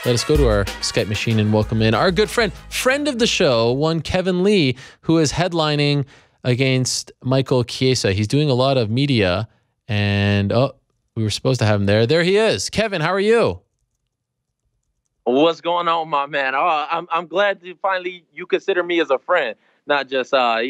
Let us go to our Skype machine and welcome in our good friend of the show, one Kevin Lee, who is headlining against Michael Chiesa. He's doing a lot of media, and we were supposed to have him there. There he is. Kevin, how are you? What's going on, my man? I'm glad to finally you consider me as a friend, not just I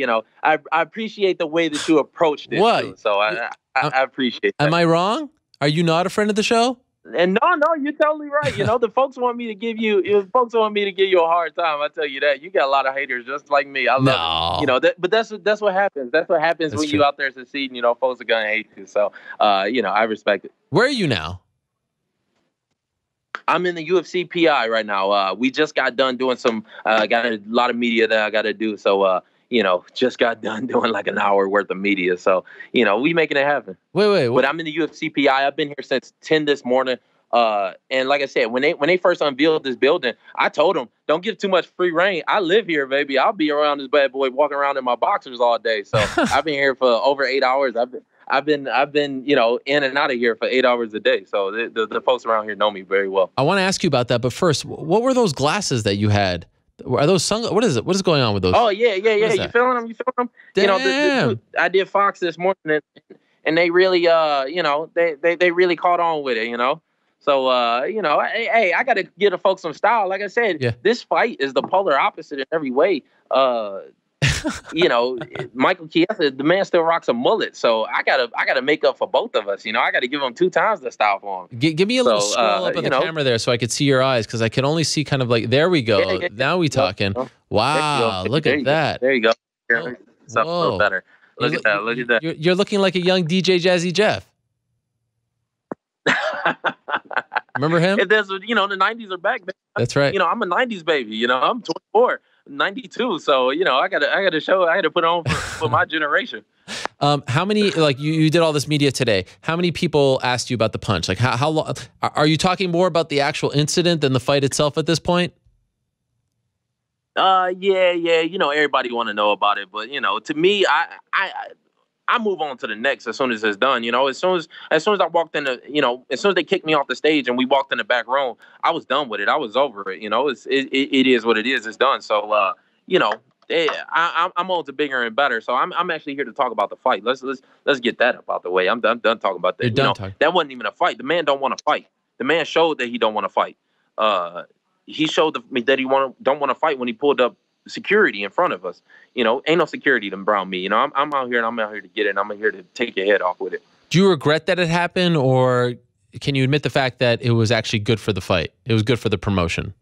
appreciate the way that you approached it. What? Too, so I appreciate that. Am I wrong? Are you not a friend of the show? And no, you're totally right. The folks want me to give you a hard time. I tell you that. You got a lot of haters just like me. I love it. But that's what happens. That's what happens when you out there succeeding. Folks are gonna hate you. So I respect it. Where are you now? I'm in the UFC PI right now. We just got done doing got a lot of media that I got to do. So, just got done doing like an hour worth of media. So, we making it happen. Wait. But I'm in the UFC PI. I've been here since 10 this morning. And like I said, when they first unveiled this building, I told them, don't give too much free reign. I live here, baby. I'll be around this bad boy walking around in my boxers all day. So I've been here for over 8 hours. I've been in and out of here for 8 hours a day. So the folks around here know me very well. I want to ask you about that, but first, what were those glasses that you had? Are those what is it? What is going on with those? Oh yeah. You feeling them? Damn. I did Fox this morning, and they really they really caught on with it. So hey, I got to give the folks some style. Like I said, This fight is the polar opposite in every way. Michael Chiesa, the man still rocks a mullet, so I gotta make up for both of us. I got to give him 2 times the style for him. Give me a little scroll up on the camera there, so I could see your eyes, because I can only see kind of like. There we go. Now we talking. Wow, look at that. There you go. Something a little better. Look at that. Look at that. You're looking like a young DJ Jazzy Jeff. Remember him? The 90s are back. That's right. I'm a 90s baby. I'm 24. 92, so I gotta put on for my generation. How many, like you did all this media today, how many people asked you about the punch? Like how long are you talking more about the actual incident than the fight itself at this point? Everybody want to know about it, but to me, I move on to the next as soon as it's done. As soon as I walked in as soon as they kicked me off the stage and we walked in the back room, I was done with it. I was over it. It is what it is. It's done. So, I'm on to bigger and better. So I'm actually here to talk about the fight. Let's get that up out the way. I'm done talking about that. You're done talking. That wasn't even a fight. The man don't want to fight. The man showed that he don't want to fight. He showed me that he don't want to fight when he pulled up security in front of us. Ain't no security around me. I'm out here and I'm out here to get it, and I'm here to take your head off with it. Do you regret that it happened, or can you admit the fact that it was actually good for the fight? It was good for the promotion.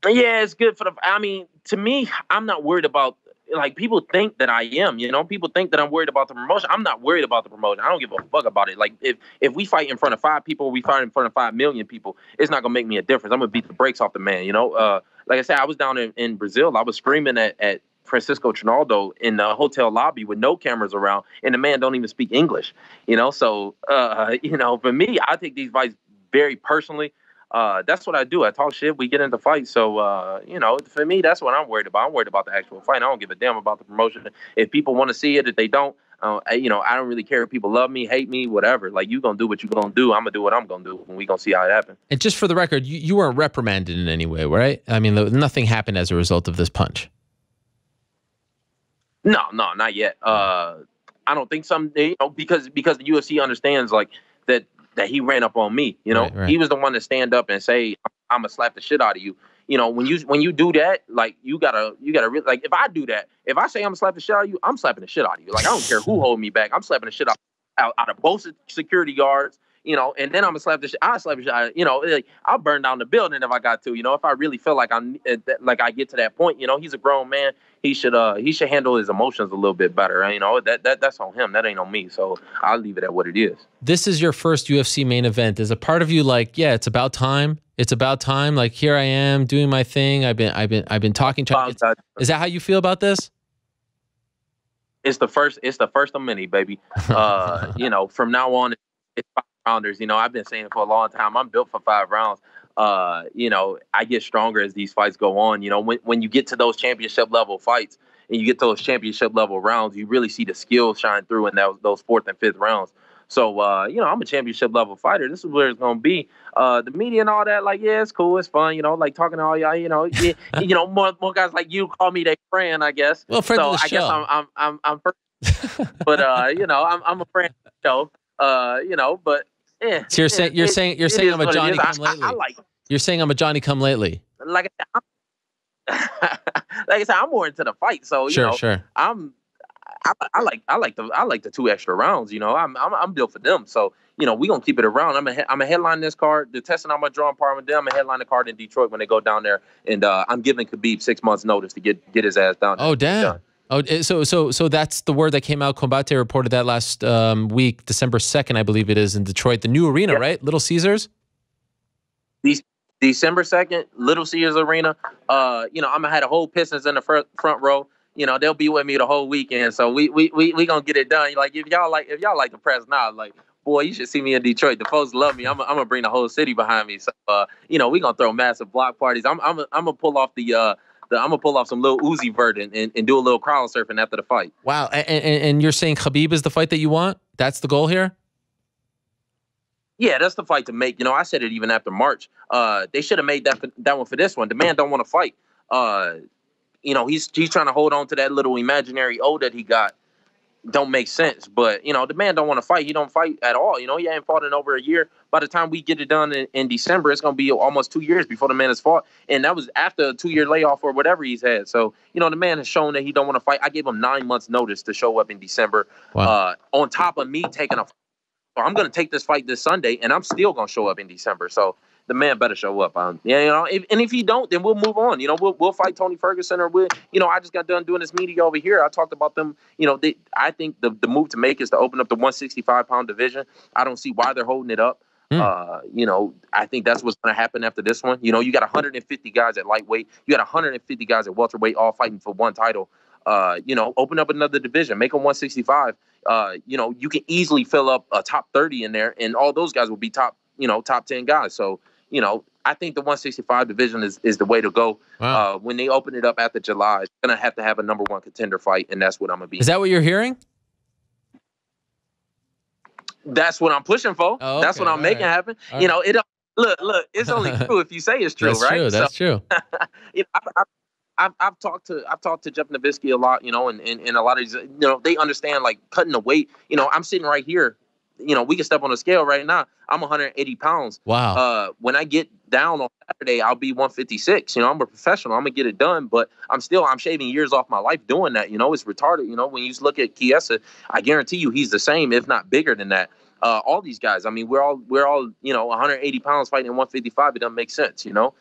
Yeah, it's good for to me, I'm not worried about, like, people think that I am, people think that I'm worried about the promotion. I'm not worried about the promotion. I don't give a fuck about it. Like, if we fight in front of 5 people, we fight in front of 5 million people, it's not going to make me a difference. I'm going to beat the brakes off the man, Like I said, I was down in Brazil. I was screaming at Francisco Trinaldo in the hotel lobby with no cameras around, and the man don't even speak English, So, for me, I take these fights very personally. That's what I do. I talk shit. We get into fights. So, for me, that's what I'm worried about. I'm worried about the actual fight. I don't give a damn about the promotion. If people want to see it, if they don't, I don't really care if people love me, hate me, whatever. Like, you going to do what you going to do. I'm going to do what I'm going to do, and we going to see how it happens. And just for the record, you weren't reprimanded in any way, right? I mean, nothing happened as a result of this punch. No, not yet. I don't think because the UFC understands, like, that he ran up on me, Right. He was the one to stand up and say, I'm gonna slap the shit out of you. When you do that, like, you gotta like, if I do that, if I say I'm gonna slap the shit out of you, I'm slapping the shit out of you. Like, I don't care who hold me back. I'm slapping the shit out of both security guards, and then I'm gonna slap the shit. I slap the shit out, like, I'll burn down the building if I got to, if I really feel like I get to that point, he's a grown man. He should handle his emotions a little bit better. That's on him. That ain't on me. So I'll leave it at what it is. This is your first UFC main event. Is a part of you like, yeah, it's about time? It's about time. Like, here I am doing my thing. I've been talking. Is that how you feel about this? It's the first of many, baby. From now on, it's 5 rounders. I've been saying it for a long time. I'm built for 5 rounds. I get stronger as these fights go on. When you get to those championship level fights and you get to those championship level rounds, you really see the skills shine through in those 4th and 5th rounds. So, you know, I'm a championship level fighter. This is where it's going to be. The media and all that, like, yeah, it's cool. It's fun, you know, like talking to all y'all, you know, yeah, you know, more guys like you call me their friend, I guess. Well, friend so of the I show. guess I'm but, you know, I'm a friend of the show, you know, but yeah. So you're saying I'm a Johnny come lately. I like it. You're saying I'm a Johnny come lately. Like I said, I'm more into the fight. So, you know, Sure. I like the 2 extra rounds. You know, I'm built for them. So, you know, we gonna keep it around. I'm a headline this card. The testing I'm a drawing part with them. I'm a headline the card in Detroit when they go down there, and I'm giving Khabib 6 months notice to get his ass down there. Oh damn. Oh, so that's the word that came out. Combate reported that last week, December 2nd, I believe it is, in Detroit, the new arena, right? Little Caesars. December 2nd, Little Caesars Arena. You know, I'm gonna have the whole Pistons in the front row. You know, they'll be with me the whole weekend. So we gonna get it done. Like if y'all like the press now, like, boy, you should see me in Detroit. The folks love me. I'm gonna bring the whole city behind me. So you know, we gonna throw massive block parties. I'm gonna pull off I'm gonna pull off some little Uzi Vert and do a little crowd surfing after the fight. Wow. And you're saying Khabib is the fight that you want? That's the goal here? Yeah, that's the fight to make. You know, I said it even after March. They should have made that one for this one. The man don't want to fight. You know, he's trying to hold on to that little imaginary O that he got. Don't make sense. But, you know, the man don't want to fight. He don't fight at all. You know, he ain't fought in over a year. By the time we get it done in December, it's going to be almost 2 years before the man has fought. And that was after a 2-year layoff or whatever he's had. So, you know, the man has shown that he don't want to fight. I gave him 9 months notice to show up in December. Wow. On top of me taking a fight. So I'm going to take this fight this Sunday, and I'm still going to show up in December. So the man better show up. Yeah, you know, if he don't, then we'll move on. You know, we'll fight Tony Ferguson, or you know, I just got done doing this media over here. I talked about them. You know, I think the move to make is to open up the 165-pound division. I don't see why they're holding it up. You know, I think that's what's going to happen after this one. You know, you got 150 guys at lightweight. You got 150 guys at welterweight, all fighting for one title. You know, open up another division, make them 165. You know, you can easily fill up a top 30 in there, and all those guys will be top 10 guys. So, you know, I think the 165 division is the way to go. Wow. When they open it up after July, it's going to have a number 1 contender fight, and that's what I'm going to be. Is that what you're hearing? That's what I'm pushing for. Oh, okay. That's what I'm making happen. You know, look, it's only true if you say it's true, that's right? True. That's true. You know, I've talked to Jeff Nowitzki a lot, you know, and a lot of these, you know, they understand like cutting the weight. You know, I'm sitting right here. You know, we can step on the scale right now. I'm 180 pounds. Wow. When I get down on Saturday, I'll be 156. You know, I'm a professional. I'm gonna get it done, but I'm shaving years off my life doing that. You know, it's retarded. You know, when you look at Chiesa, I guarantee you he's the same, if not bigger than that. All these guys. I mean, we're all you know 180 pounds fighting 155. It doesn't make sense. You know.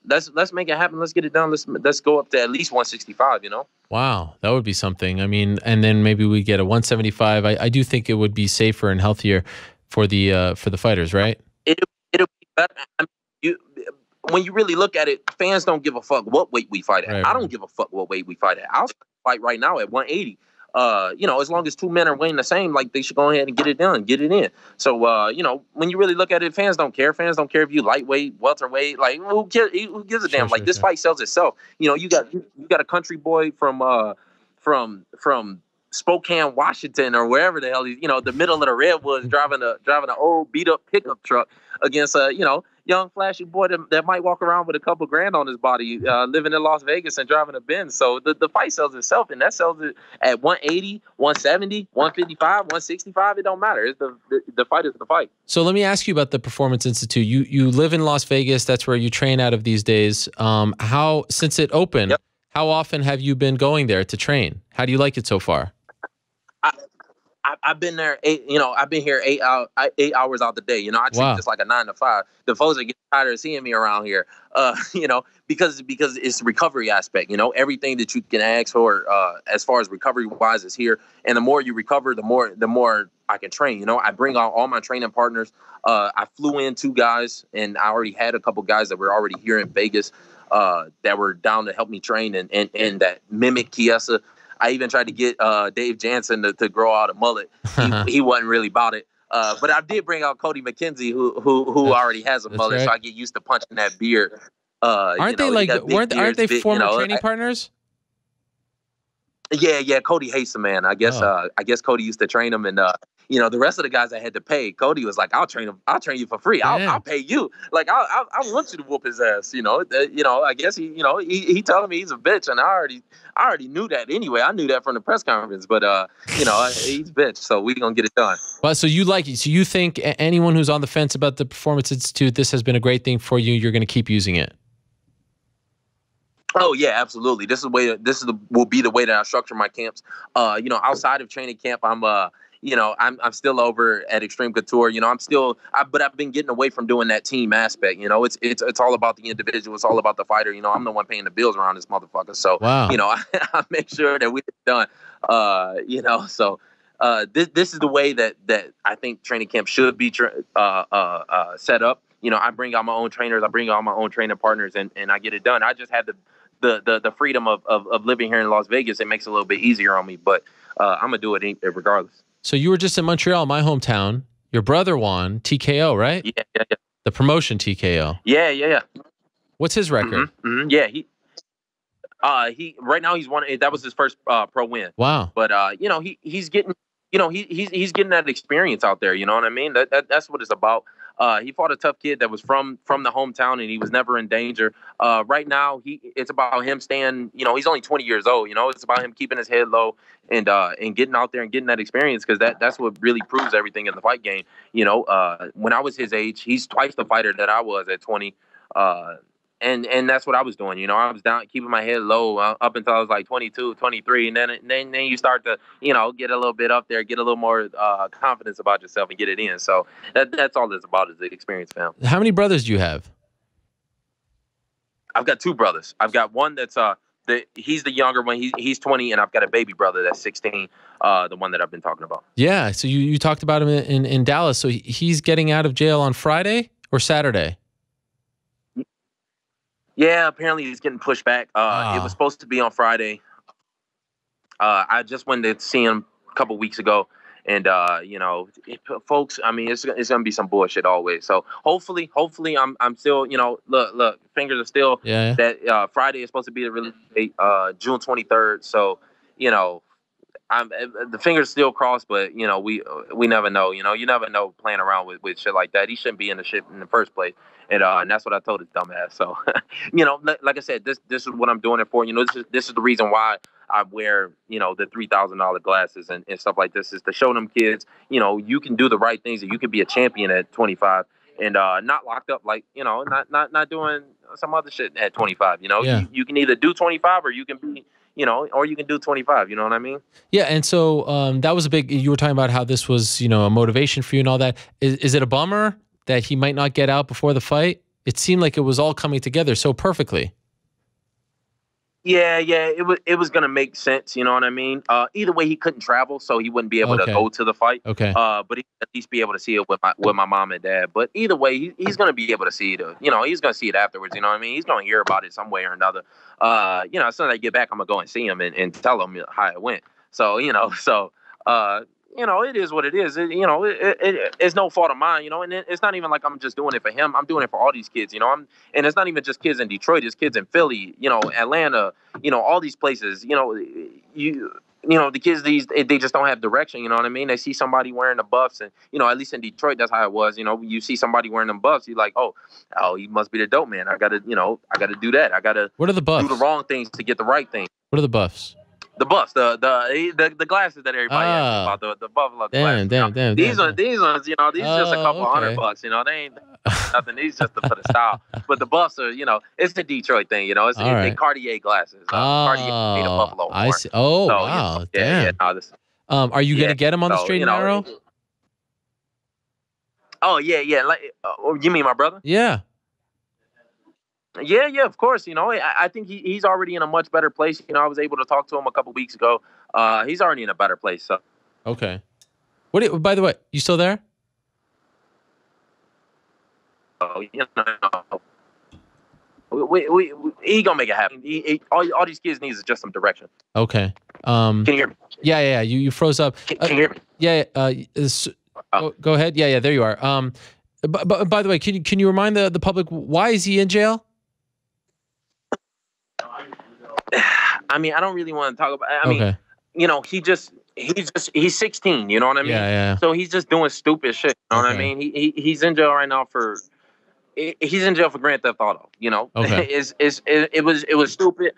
Let's make it happen. Let's get it done. Let's go up to at least 165. You know. Wow, that would be something. I mean, and then maybe we get a 175. I do think it would be safer and healthier for the fighters, right? It'll be better. I mean, when you really look at it, fans don't give a fuck what weight we fight at. Right. I don't give a fuck what weight we fight at. I'll fight right now at 180. You know, as long as 2 men are weighing the same, like they should go ahead and get it done, get it in. So, you know, when you really look at it, fans don't care. Fans don't care if you lightweight, welterweight. Like, who gives a damn? Like, this fight sells itself. You know, you got a country boy from Spokane, Washington, or wherever the hell he's, you know, the middle of the redwoods, driving an old beat up pickup truck against a, you know, young flashy boy that might walk around with a couple grand on his body, living in Las Vegas and driving a Benz. So the fight sells itself, and that sells it at 180, 170, 155, 165. It don't matter. It's the fight is the fight. So let me ask you about the Performance Institute. You live in Las Vegas. That's where you train out of these days. How, since it opened, yep, how often have you been going there to train? How do you like it so far? I've been there I've been here 8 hours out the day. You know, I treat this like a 9 to 5. The folks are getting tired of seeing me around here. You know, because it's the recovery aspect. You know, everything that you can ask for as far as recovery wise is here. And the more you recover, the more I can train. You know, I bring out all my training partners. I flew in 2 guys, and I already had a couple guys that were already here in Vegas that were down to help me train and that mimic Chiesa. I even tried to get Dave Jansen to grow out a mullet. He wasn't really about it. But I did bring out Cody McKenzie, who already has a mullet, right. So I get used to punching that beard. Aren't they former training partners? Yeah. Cody hates him, man. I guess Cody used to train him, and the rest of the guys that had to pay, Cody was like, I'll train you for free. I'll pay you. Like, I want you to whoop his ass. I guess he telling me he's a bitch, and I already knew that anyway. I knew that from the press conference, but he's a bitch, so we gonna get it done. Well, so you like it. So you think anyone who's on the fence about the Performance Institute, this has been a great thing for you. You're going to keep using it. Oh yeah, absolutely. Will be the way that I structure my camps. Outside of training camp, I'm still over at Extreme Couture. But I've been getting away from doing that team aspect. It's all about the individual. It's all about the fighter. I'm the one paying the bills around this motherfucker. So, wow. I make sure that we get done. This is the way that I think training camp should be set up. I bring out my own trainers. I bring out my own training partners, and I get it done. I just had the freedom of living here in Las Vegas. It makes it a little bit easier on me, but I'm gonna do it regardless. So you were just in Montreal, my hometown. Your brother won TKO, right? Yeah. The promotion TKO. Yeah. What's his record? Yeah, he right now he's won. That was his first pro win. Wow. But he's getting he's getting that experience out there. You know what I mean? That's what it's about. He fought a tough kid that was from the hometown, and he was never in danger. Right now, it's about him staying. He's only 20 years old. It's about him keeping his head low and getting out there and getting that experience, because that's what really proves everything in the fight game. When I was his age, he's twice the fighter that I was at 20. And that's what I was doing. I was down, keeping my head low up until I was like 22, 23. And then you start to, get a little bit up there, get a little more confidence about yourself and get it in. So that's all it's about, is the experience, fam. How many brothers do you have? I've got two brothers. I've got one that's he's the younger one. He's 20, and I've got a baby brother that's 16, the one that I've been talking about. Yeah, so you talked about him in Dallas. So he's getting out of jail on Friday or Saturday? Yeah, apparently he's getting pushed back. It was supposed to be on Friday. I just went to see him a couple weeks ago, and folks, I mean, it's gonna be some bullshit always. So hopefully, I'm still, look, fingers are still that Friday is supposed to be the release date, June 23rd. So the fingers still crossed, but we never know. You never know playing around with shit like that. He shouldn't be in the shit in the first place. And that's what I told his dumbass. So, like I said, this is what I'm doing it for. This is the reason why I wear, the $3,000 glasses and stuff like this, is to show them kids, you can do the right things, and you can be a champion at 25 and not locked up, like, not doing some other shit at 25. You can either do 25 or you can be, or you can do 25. You know what I mean? Yeah. And so that was you were talking about how this was, a motivation for you and all that. Is it a bummer that he might not get out before the fight? It seemed like it was all coming together so perfectly. Yeah, it was gonna make sense, you know what I mean? Either way, he couldn't travel, so he wouldn't be able to go to the fight. Okay. But he'd at least be able to see it with my mom and dad. But either way, he's gonna be able to see it. He's gonna see it afterwards. You know what I mean? He's gonna hear about it some way or another. As soon as I get back, I'm gonna go and see him and tell him how it went. So it is what it is. It's no fault of mine, and it's not even like I'm just doing it for him. I'm doing it for all these kids, and it's not even just kids in Detroit. It's kids in Philly, Atlanta, all these places, the kids, they just don't have direction. You know what I mean? They see somebody wearing the buffs, and, at least in Detroit, that's how it was. You see somebody wearing them buffs, you're like, oh, he must be the dope man. I gotta do that. I gotta What are the buffs? do the wrong things to get the right thing. What are the buffs? The buffs, the glasses that everybody asks about, the Buffalo glasses. Damn. These ones, these are just a couple $100. They ain't nothing. These just for the style. But the buffs are, it's the Detroit thing. It's the Cartier glasses. Cartier made a Buffalo horn. I see. Oh, so, wow. Damn. Are you gonna get him on the straight and narrow? Oh yeah. Like, you mean my brother? Yeah. Yeah, of course. I think he's already in a much better place. I was able to talk to him a couple weeks ago. He's already in a better place. So. Okay. By the way, you still there? Oh, he gonna make it happen. All these kids need is just some direction. Okay. Can you hear me? Yeah. You froze up. Can you hear me? Yeah. Go ahead. Yeah. There you are. But by the way, can you remind the public, why is he in jail? I mean, I don't really want to talk about. I mean, he just he's 16. You know what I mean? Yeah. So he's just doing stupid shit. You know what I mean? He's in jail right now for. He's in jail for Grand Theft Auto. You know, it was stupid.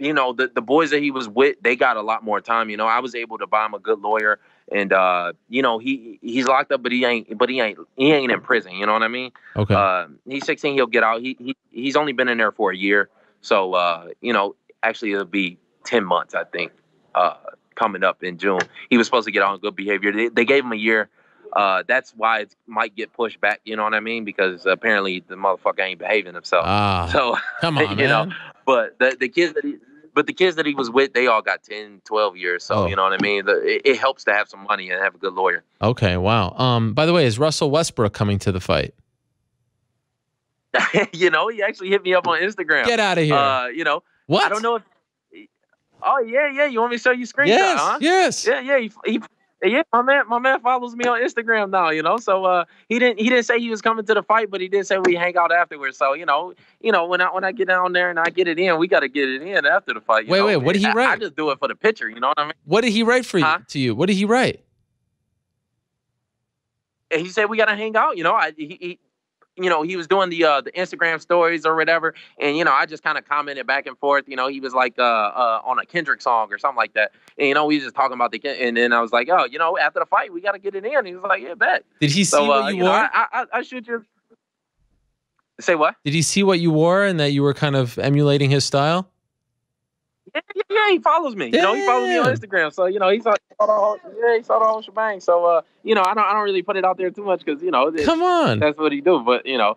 You know, the boys that he was with, they got a lot more time. You know, I was able to buy him a good lawyer, and you know, he's locked up, but he ain't in prison. You know what I mean? Okay. He's 16. He'll get out. He's only been in there for a year, so you know, actually it'll be 10 months, I think, coming up in June. He was supposed to get out on good behavior. They gave him a year. That's why it might get pushed back. You know what I mean? Because apparently the motherfucker ain't behaving himself. So come on, you man. know, but the kids that he was with, they all got 10, 12 years. So, you know what I mean? It helps to have some money and have a good lawyer. Okay, wow. By the way, is Russell Westbrook coming to the fight? You know, he actually hit me up on Instagram. Get out of here. You know, what? I don't know if. Oh yeah. You want me to show you screenshot? Yes, huh? yes. Yeah, my man follows me on Instagram now, you know. So he didn't say he was coming to the fight, but he did say we hang out afterwards. So you know, when I get down there and I get it in, we got to get it in after the fight. Wait, what did he write? I just do it for the picture, you know what I mean? What did he write for you? To you? What did he write? He said we got to hang out. You know, he was doing the Instagram stories or whatever, and you know, I just kind of commented back and forth. You know, he was like on a Kendrick song or something like that, and you know, we was just talking about and then I was like, oh, you know, after the fight, we got to get it in. He was like, yeah, bet. Did he see what you wore? Know, I should just say what? Did he see what you wore and that you were kind of emulating his style? Yeah, he follows me. Damn. You know, he follows me on Instagram. So, you know, he saw the whole shebang. So, you know, I don't really put it out there too much because, you know, come on, that's what he do. But, you know,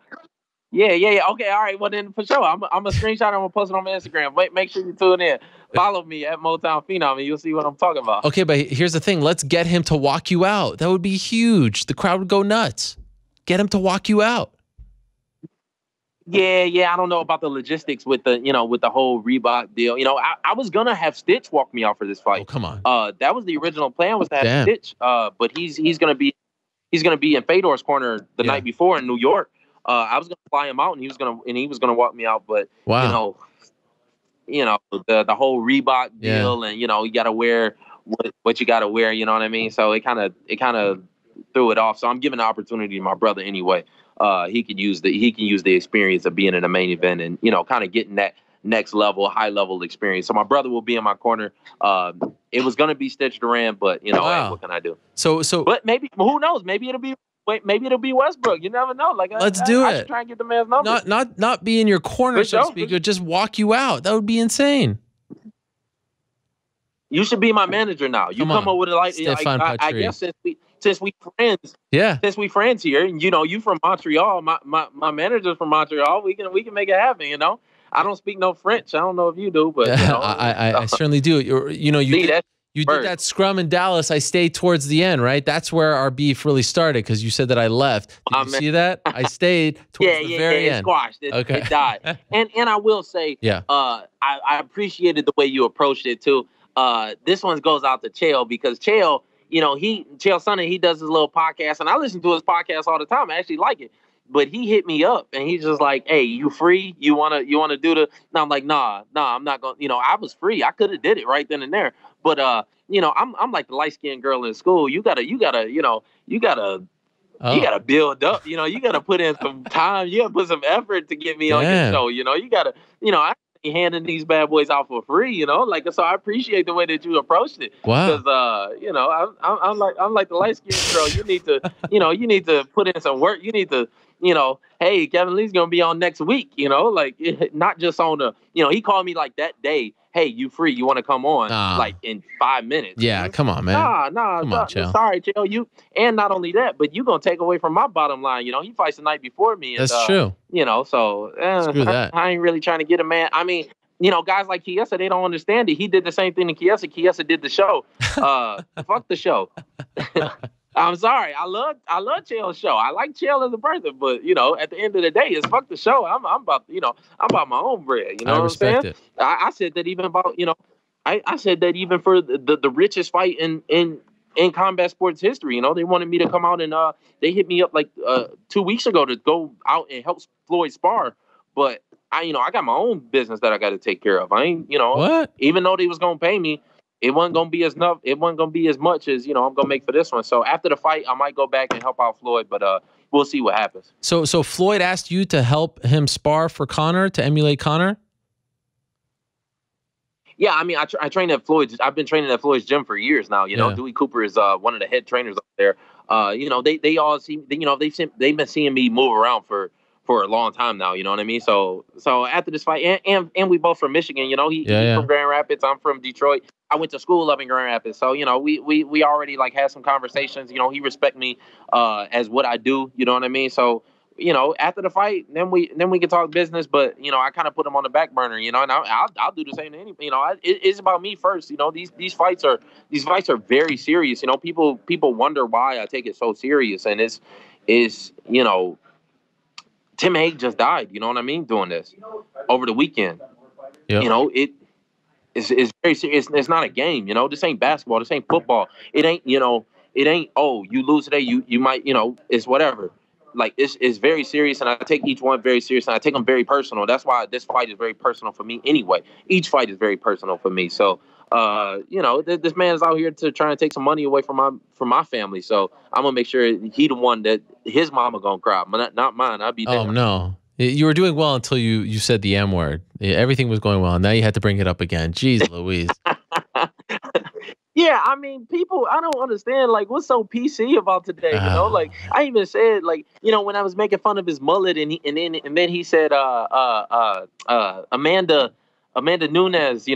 yeah. Okay, all right. Well, then for sure, I'm a screenshot. I'm gonna post it on my Instagram. Make sure you tune in. Follow me at Motown Phenom, and you'll see what I'm talking about. Okay, but here's the thing. Let's get him to walk you out. That would be huge. The crowd would go nuts. Get him to walk you out. Yeah. I don't know about the logistics with the whole Reebok deal. You know, I was gonna have Stitch walk me out for this fight. Oh, come on. That was the original plan, was to have Stitch. But he's gonna be in Fedor's corner the night before in New York. I was gonna fly him out, and he was gonna walk me out. But you know the whole Reebok deal, and you know, you gotta wear what you gotta wear. You know what I mean? So it kind of threw it off. So I'm giving the opportunity to my brother anyway. He can use the experience of being in a main event and, you know, kind of getting that next level, high level experience. So my brother will be in my corner. It was going to be Stitch Duran, but you know, hey, what can I do? So, but maybe, who knows? Maybe it'll be Westbrook. You never know. Like, let's do it. I should try and get the man's number. Not be in your corner, so to speak, but just walk you out. That would be insane. You should be my manager now. You come up with a I guess since we friends. Yeah. Since we friends here, and you know, you from Montreal, my manager's from Montreal. We can make it happen. You know, I don't speak no French. I don't know if you do, but you know, I certainly do. You did that scrum in Dallas. I stayed towards the end, right? That's where our beef really started because you said that I left. Did you see that? I stayed towards the very end. It squashed. It died. And I will say, I appreciated the way you approached it too. This one goes out to Chael because Chael, you know, Chael Sonnen, he does his little podcast, and I listen to his podcast all the time. I actually like it. But he hit me up, and he's just like, "Hey, you free? You wanna do the?" And I'm like, "Nah, I'm not gonna." You know, I was free. I could have did it right then and there. But you know, I'm like the light skinned girl in school. You gotta build up. You know, you gotta put in some time. You gotta put some effort to get me on your show. You know, you gotta. You know, I handing these bad boys out for free, you know, like, so I appreciate the way that you approached it. Wow. Because you know, I'm like the light skinned girl. You need to put in some work. You need to, you know, hey, Kevin Lee's gonna be on next week. You know, like, not just on the, you know, he called me like that day. Hey, you free? You want to come on? Like in 5 minutes? Yeah, come on, man. Nah. Sorry, Chael. You, and not only that, but you gonna take away from my bottom line. You know, he fights the night before me. And, that's true. You know, so screw that. I ain't really trying to get a man. I mean, you know, guys like Chiesa, they don't understand it. He did the same thing to Chiesa. Chiesa did the show. Fuck the show. I'm sorry. I love Chael's show. I like Chael as a person, but you know, at the end of the day, it's fuck the show. I'm about my own bread. You know what I'm saying? It. I said that even about, you know, I said that even for the richest fight in combat sports history. You know, they wanted me to come out and they hit me up like 2 weeks ago to go out and help Floyd spar, but I got my own business that I got to take care of. I ain't, you know, what? Even though they was gonna pay me. it wasn't gonna be as enough. It wasn't gonna be as much as I'm gonna make for this one. So after the fight, I might go back and help out Floyd, but we'll see what happens. So Floyd asked you to help him spar for Conor, to emulate Conor? Yeah, I mean, I train at Floyd's. I've been training at Floyd's gym for years now. Dewey Cooper is one of the head trainers up there. They all see. They've been seeing me move around for a long time now. You know what I mean? So after this fight, and we both from Michigan. He's from Grand Rapids. I'm from Detroit. I went to school up in Grand Rapids. So we already like had some conversations. He respect me as what I do. You know what I mean? So. After the fight, then we can talk business. But I kind of put him on the back burner. And I'll do the same to anybody. It's about me first. These fights are very serious. People wonder why I take it so serious, and it's Tim Hague just died. You know what I mean? Doing this over the weekend. Yep. It's very serious. It's not a game. This ain't basketball. This ain't football. It ain't. It ain't. Oh, you lose today. You might. It's whatever. Like it's very serious, and I take each one very serious, and I take them very personal. That's why this fight is very personal for me anyway. Each fight is very personal for me. So, this man is out here to try and take some money away from my family. So I'm gonna make sure he the one that his mama gonna cry, not mine. I'll be there. Oh no, you were doing well until you said the M word. Everything was going well. Now you had to bring it up again. Jeez Louise. Yeah, I mean, people, I don't understand, like, what's so PC about today, Like, I even said, like, when I was making fun of his mullet, and then he said, Amanda Nunes,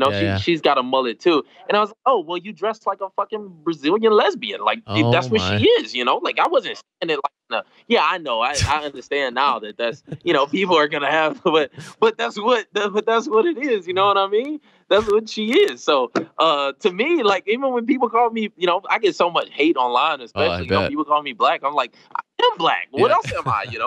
she's got a mullet too. And I was like, oh, well, you dressed like a fucking Brazilian lesbian. Like, that's what she is, Like, I wasn't saying it like, yeah, I know. I understand now that's, people are going to have, but that's what it is. You know what I mean? That's what she is. So, to me, like, even when people call me, I get so much hate online, especially, people call me black. I'm like, I am black. What else am I, you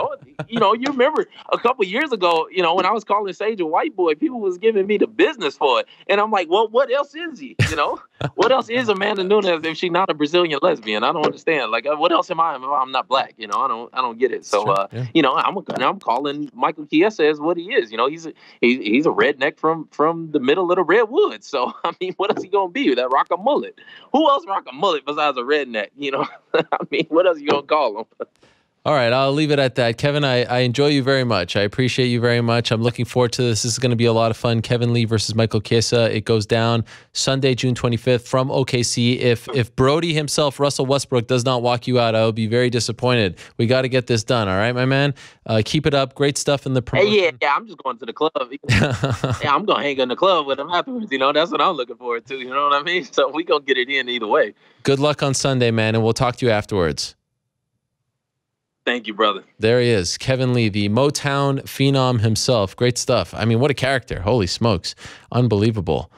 remember a couple years ago, when I was calling Sage a white boy, people was giving me the business for it. And I'm like, well, what else is he? What else is Amanda Nunes if she's not a Brazilian lesbian? I don't understand. Like, what else am I if I'm not black? I don't get it. So, I'm calling Michael Chiesa as what he is. He's a redneck from the middle of the redwoods. So, I mean, what else he gonna be? That rock a mullet? Who else rock a mullet besides a redneck? I mean, what else you gonna call him? All right, I'll leave it at that. Kevin, I enjoy you very much. I appreciate you very much. I'm looking forward to this. This is going to be a lot of fun. Kevin Lee versus Michael Chiesa. It goes down Sunday, June 25th from OKC. If Brody himself, Russell Westbrook, does not walk you out, I will be very disappointed. We got to get this done, all right, my man? Keep it up. Great stuff in the promotion. Hey, yeah, I'm just going to the club. Yeah, I'm going to hang in the club with him afterwards. That's what I'm looking forward to. You know what I mean? So we going to get it in either way. Good luck on Sunday, man, and we'll talk to you afterwards. Thank you, brother. There he is, Kevin Lee, the Motown phenom himself. Great stuff. I mean, what a character. Holy smokes. Unbelievable.